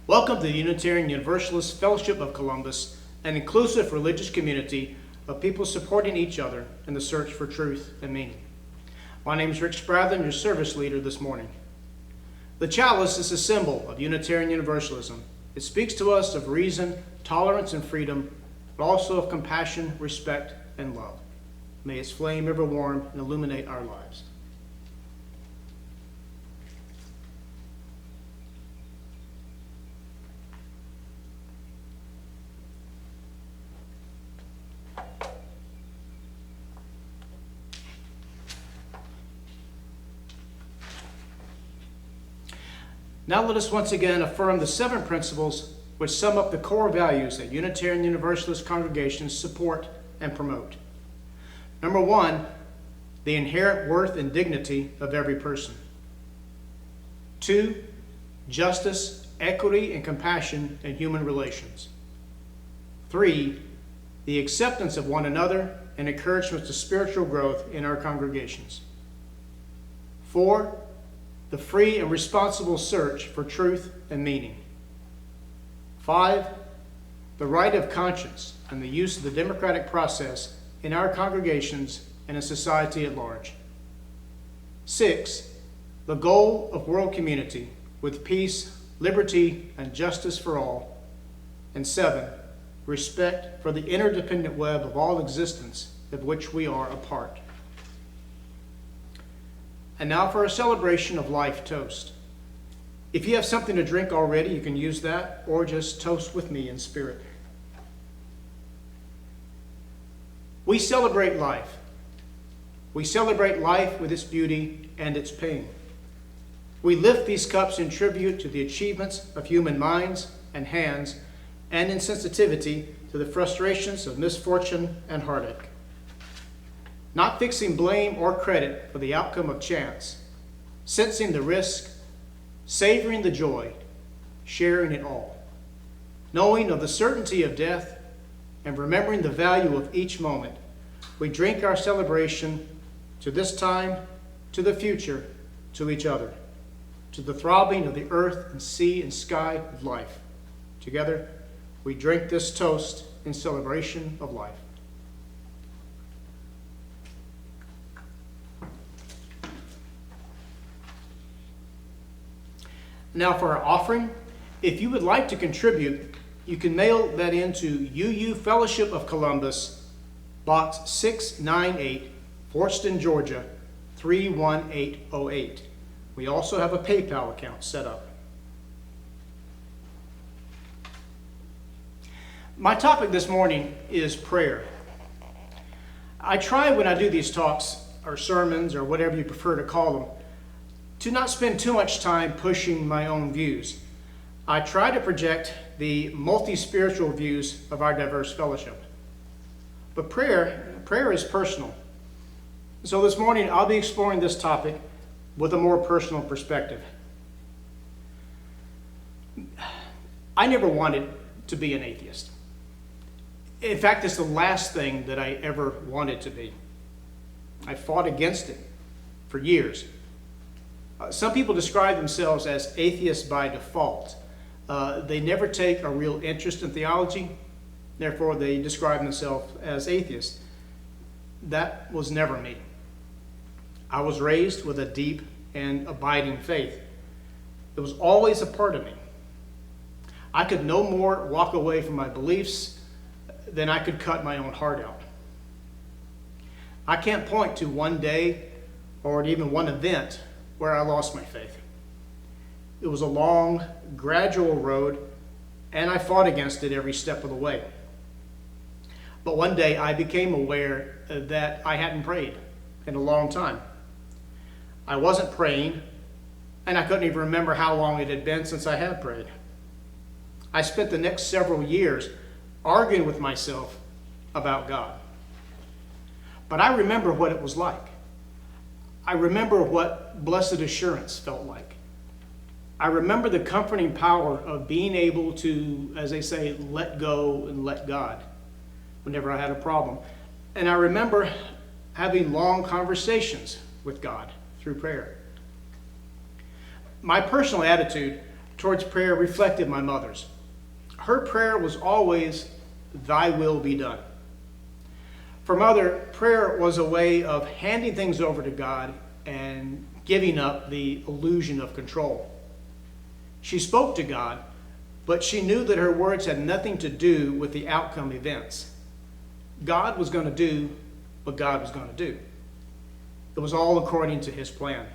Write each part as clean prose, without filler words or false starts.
Welcome to the Unitarian Universalist Fellowship of Columbus, an inclusive religious community of people supporting each other in the search for truth and meaning. My name is Rick Spradlin, your service leader this morning. The chalice is a symbol of Unitarian Universalism. It speaks to us of reason, tolerance, and freedom, but also of compassion, respect, and love. May its flame ever warm and illuminate our lives. Now let us once again affirm the 7 principles which sum up the core values that Unitarian Universalist congregations support and promote. Number 1, the inherent worth and dignity of every person. 2, justice, equity, and compassion in human relations. 3, the acceptance of one another and encouragement to spiritual growth in our congregations. 4, the free and responsible search for truth and meaning. 5, the right of conscience and the use of the democratic process in our congregations and in society at large. 6, the goal of world community with peace, liberty, and justice for all. And 7, respect for the interdependent web of all existence of which we are a part. And now for a celebration of life toast. If you have something to drink already, you can use that or just toast with me in spirit. We celebrate life. We celebrate life with its beauty and its pain. We lift these cups in tribute to the achievements of human minds and hands and in sensitivity to the frustrations of misfortune and heartache. Not fixing blame or credit for the outcome of chance, sensing the risk, savoring the joy, sharing it all, knowing of the certainty of death, and remembering the value of each moment, we drink our celebration to this time, to the future, to each other, to the throbbing of the earth and sea and sky of life. Together, we drink this toast in celebration of life. Now for our offering, if you would like to contribute, you can mail that into UU Fellowship of Columbus, Box 698, Forston, Georgia, 31808. We also have a PayPal account set up. My topic this morning is prayer. I try when I do these talks or sermons or whatever you prefer to call them, to not spend too much time pushing my own views. I try to project the multi-spiritual views of our diverse fellowship. But prayer is personal. So this morning I'll be exploring this topic with a more personal perspective. I never wanted to be an atheist. In fact, it's the last thing that I ever wanted to be. I fought against it for years. Some people describe themselves as atheists by default. They never take a real interest in theology, therefore they describe themselves as atheists. That was never me. I was raised with a deep and abiding faith. It was always a part of me. I could no more walk away from my beliefs than I could cut my own heart out. I can't point to one day or even one event where I lost my faith. It was a long, gradual road, and I fought against it every step of the way. But one day I became aware that I hadn't prayed in a long time. I wasn't praying, and I couldn't even remember how long it had been since I had prayed. I spent the next several years arguing with myself about God. But I remember what it was like. I remember what blessed assurance felt like. I remember the comforting power of being able to, as they say, let go and let God whenever I had a problem. And I remember having long conversations with God through prayer. My personal attitude towards prayer reflected my mother's. Her prayer was always, "Thy will be done." For Mother, prayer was a way of handing things over to God and giving up the illusion of control. She spoke to God, but she knew that her words had nothing to do with the outcome events. God was going to do what God was going to do. It was all according to his plan.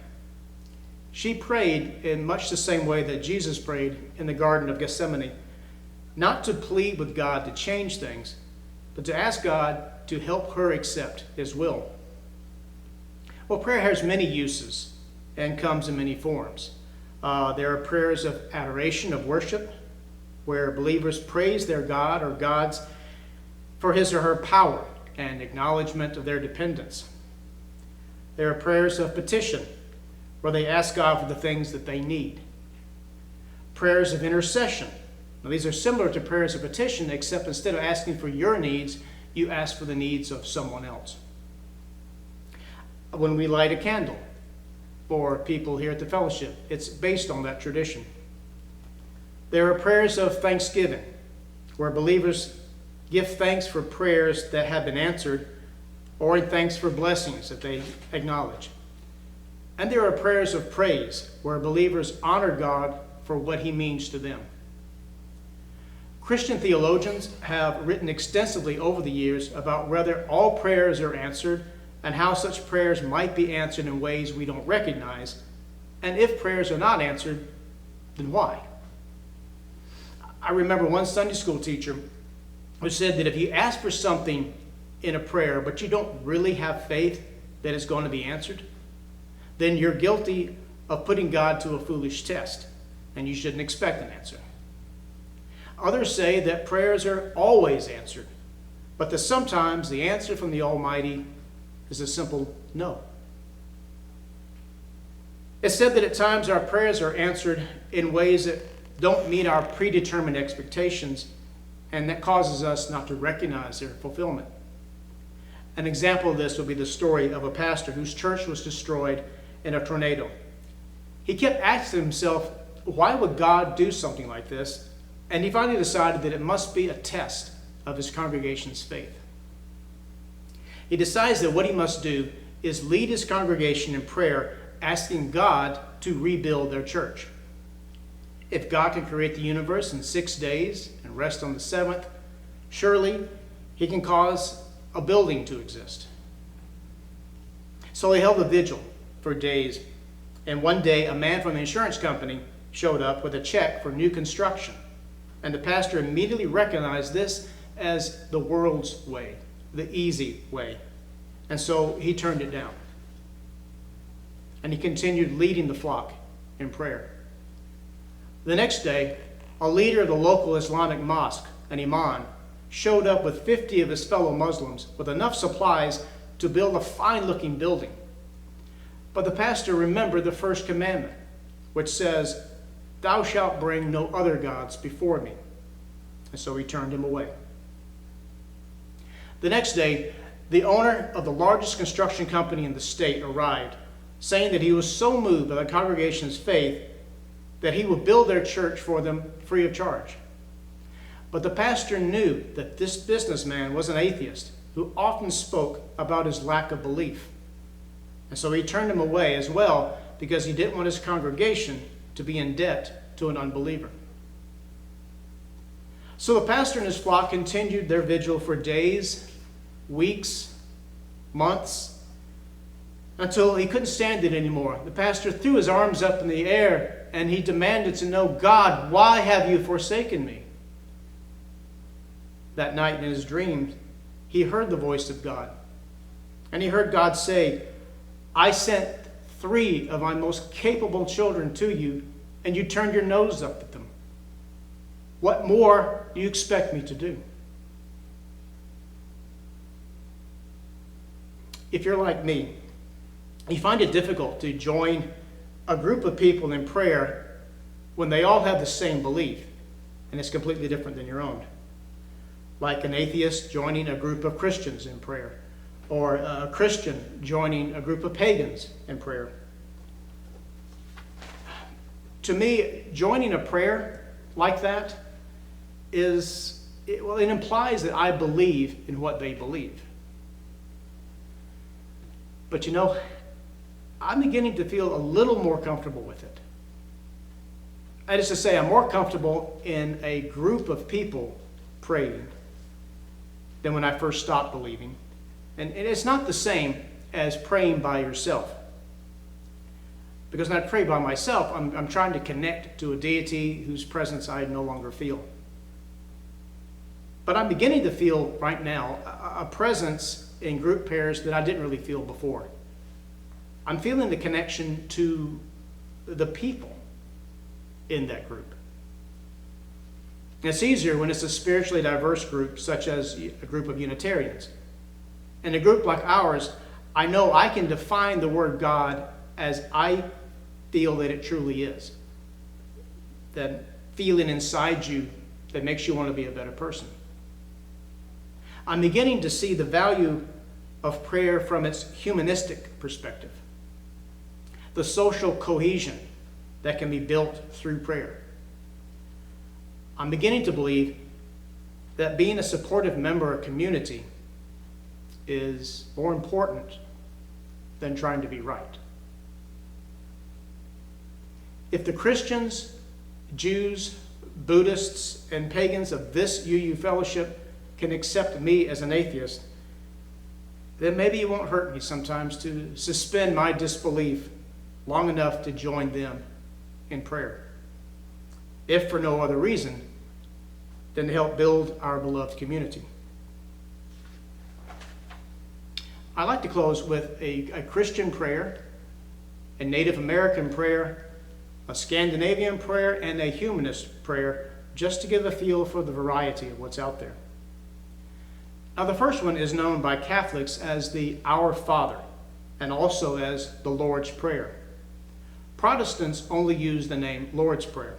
She prayed in much the same way that Jesus prayed in the Garden of Gethsemane, not to plead with God to change things, but to ask God to help her accept his will. Well, prayer has many uses and comes in many forms. There are prayers of adoration, of worship, where believers praise their God or gods for his or her power and acknowledgement of their dependence. There are prayers of petition, where they ask God for the things that they need. Prayers of intercession. Now, these are similar to prayers of petition, except instead of asking for your needs, you ask for the needs of someone else. When we light a candle for people here at the fellowship, it's based on that tradition. There are prayers of thanksgiving, where believers give thanks for prayers that have been answered, or in thanks for blessings that they acknowledge. And there are prayers of praise, where believers honor God for what he means to them. Christian theologians have written extensively over the years about whether all prayers are answered and how such prayers might be answered in ways we don't recognize, and if prayers are not answered, then why? I remember one Sunday school teacher who said that if you ask for something in a prayer, but you don't really have faith that it's going to be answered, then you're guilty of putting God to a foolish test, and you shouldn't expect an answer. Others say that prayers are always answered, but that sometimes the answer from the Almighty is a simple no. It's said that at times our prayers are answered in ways that don't meet our predetermined expectations, and that causes us not to recognize their fulfillment. An example of this would be the story of a pastor whose church was destroyed in a tornado. He kept asking himself, why would God do something like this? And he finally decided that it must be a test of his congregation's faith. He decides that what he must do is lead his congregation in prayer, asking God to rebuild their church. If God can create the universe in 6 days and rest on the seventh, surely he can cause a building to exist. So he held a vigil for days, and one day a man from the insurance company showed up with a check for new construction. And the pastor immediately recognized this as the world's way, the easy way. And so he turned it down. And he continued leading the flock in prayer. The next day, a leader of the local Islamic mosque, an imam, showed up with 50 of his fellow Muslims with enough supplies to build a fine-looking building. But the pastor remembered the first commandment, which says, "Thou shalt bring no other gods before me." And so he turned him away. The next day, the owner of the largest construction company in the state arrived, saying that he was so moved by the congregation's faith that he would build their church for them free of charge. But the pastor knew that this businessman was an atheist who often spoke about his lack of belief. And so he turned him away as well because he didn't want his congregation to be in debt to an unbeliever. So the pastor and his flock continued their vigil for days, weeks, months, until he couldn't stand it anymore. The pastor threw his arms up in the air and he demanded to know, "God, why have you forsaken me?" That night in his dreams, he heard the voice of God. And he heard God say, "I sent 3 of my most capable children to you, and you turned your nose up at them. What more do you expect me to do?" If you're like me, you find it difficult to join a group of people in prayer when they all have the same belief, and it's completely different than your own. Like an atheist joining a group of Christians in prayer, or a Christian joining a group of pagans in prayer. To me, joining a prayer like that it implies that I believe in what they believe. But I'm beginning to feel a little more comfortable with it. That is to say, I'm more comfortable in a group of people praying than when I first stopped believing. And it's not the same as praying by yourself. Because when I pray by myself, I'm trying to connect to a deity whose presence I no longer feel. But I'm beginning to feel right now a presence in group prayers that I didn't really feel before. I'm feeling the connection to the people in that group. And it's easier when it's a spiritually diverse group, such as a group of Unitarians. In a group like ours, I know I can define the word God as I feel that it truly is. That feeling inside you that makes you want to be a better person. I'm beginning to see the value of prayer from its humanistic perspective. The social cohesion that can be built through prayer. I'm beginning to believe that being a supportive member of a community is more important than trying to be right. If the Christians, Jews, Buddhists, and pagans of this UU fellowship can accept me as an atheist, then maybe it won't hurt me sometimes to suspend my disbelief long enough to join them in prayer, if for no other reason than to help build our beloved community. I'd like to close with a Christian prayer, a Native American prayer, a Scandinavian prayer, and a humanist prayer, just to give a feel for the variety of what's out there. Now, the first one is known by Catholics as the Our Father, and also as the Lord's Prayer. Protestants only use the name Lord's Prayer.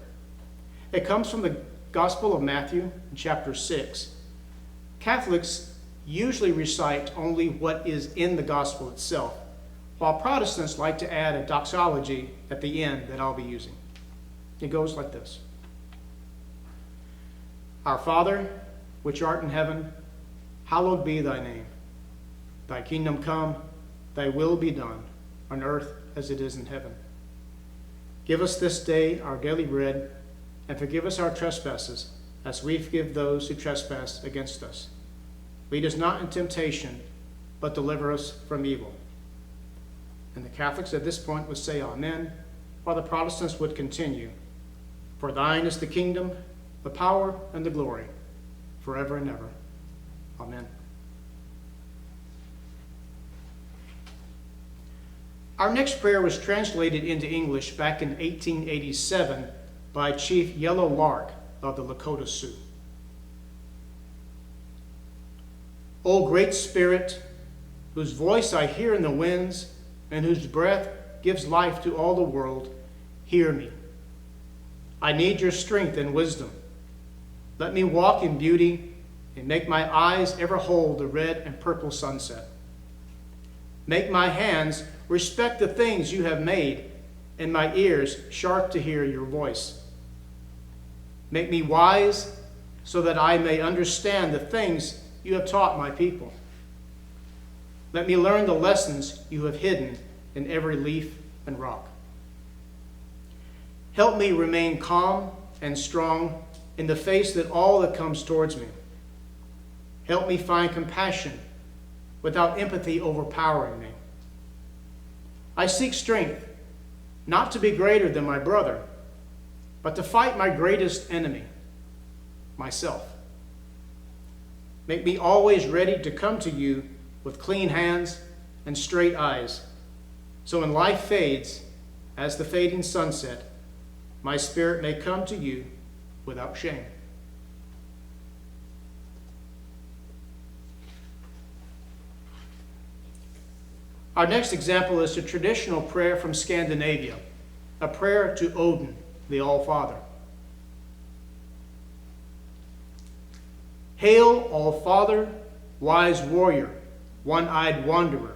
It comes from the Gospel of Matthew, chapter 6. Catholics usually recite only what is in the Gospel itself, while Protestants like to add a doxology at the end that I'll be using. It goes like this. Our Father, which art in heaven, hallowed be thy name. Thy kingdom come, thy will be done, on earth as it is in heaven. Give us this day our daily bread, and forgive us our trespasses, as we forgive those who trespass against us. Lead us not in temptation, but deliver us from evil. And the Catholics at this point would say Amen, while the Protestants would continue. For thine is the kingdom, the power, and the glory, forever and ever. Amen. Our next prayer was translated into English back in 1887 by Chief Yellow Lark of the Lakota Sioux. O great Spirit, whose voice I hear in the winds, and whose breath gives life to all the world, hear me. I need your strength and wisdom. Let me walk in beauty, and make my eyes ever hold the red and purple sunset. Make my hands respect the things you have made, and my ears sharp to hear your voice. Make me wise so that I may understand the things you have taught my people. Let me learn the lessons you have hidden in every leaf and rock. Help me remain calm and strong in the face of all that comes towards me. Help me find compassion without empathy overpowering me. I seek strength, not to be greater than my brother, but to fight my greatest enemy, myself. Make me always ready to come to you with clean hands and straight eyes, so when life fades, as the fading sunset, my spirit may come to you without shame. Our next example is a traditional prayer from Scandinavia, a prayer to Odin, the All-Father. Hail, All-Father, wise warrior, one-eyed wanderer.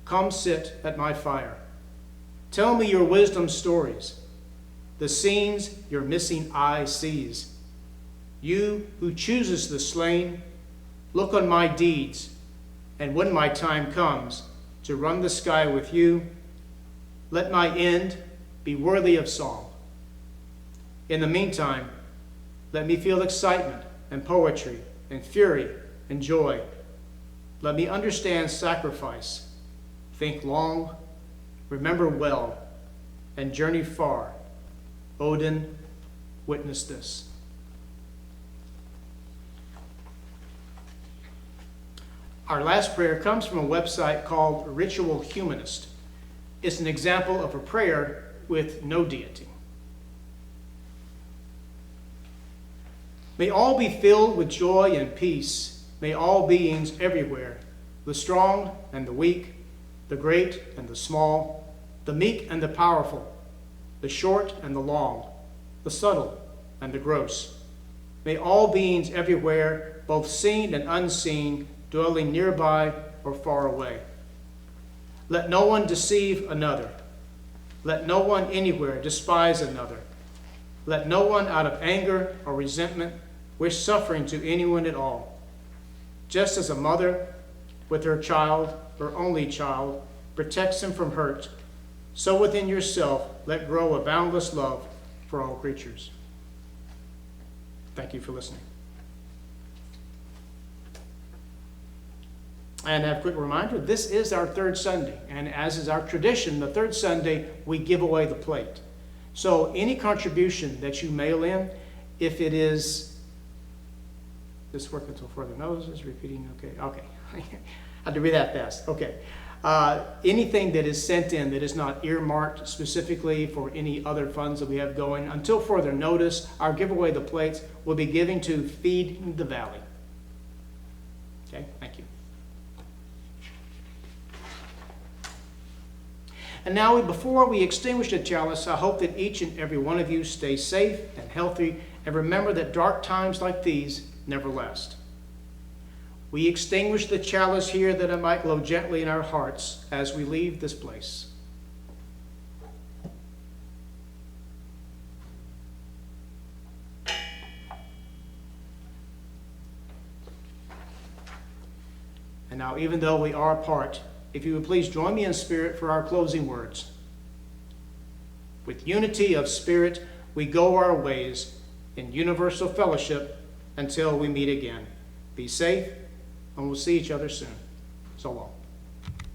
Come sit at my fire. Tell me your wisdom stories. the scenes your missing eye sees. You who chooses the slain, look on my deeds, and when my time comes to run the sky with you, let my end be worthy of song. In the meantime, let me feel excitement and poetry and fury and joy. Let me understand sacrifice, think long, remember well, and journey far. Odin, witness this. Our last prayer comes from a website called Ritual Humanist. It's an example of a prayer with no deity. May all be filled with joy and peace. May all beings everywhere, the strong and the weak, the great and the small, the meek and the powerful, the short and the long, the subtle and the gross. May all beings everywhere, both seen and unseen, dwelling nearby or far away. Let no one deceive another. Let no one anywhere despise another. Let no one out of anger or resentment wish suffering to anyone at all. Just as a mother with her child, her only child, protects him from hurt, so within yourself let grow a boundless love for all creatures. Thank you for listening. And a quick reminder, this is our third Sunday, and as is our tradition, the third Sunday we give away the plate. So any contribution that you mail in, if it is this work until further notice, repeating, okay. I had to read that fast. Okay. Anything that is sent in that is not earmarked specifically for any other funds that we have going, until further notice, our giveaway the plates will be given to Feed the Valley. Okay, thank you. And now, before we extinguish the chalice, I hope that each and every one of you stay safe and healthy, and remember that dark times like these never last. We extinguish the chalice here that it might glow gently in our hearts as we leave this place. And now, even though we are apart, if you would please join me in spirit for our closing words. With unity of spirit, we go our ways in universal fellowship until we meet again. Be safe, and we'll see each other soon. So long.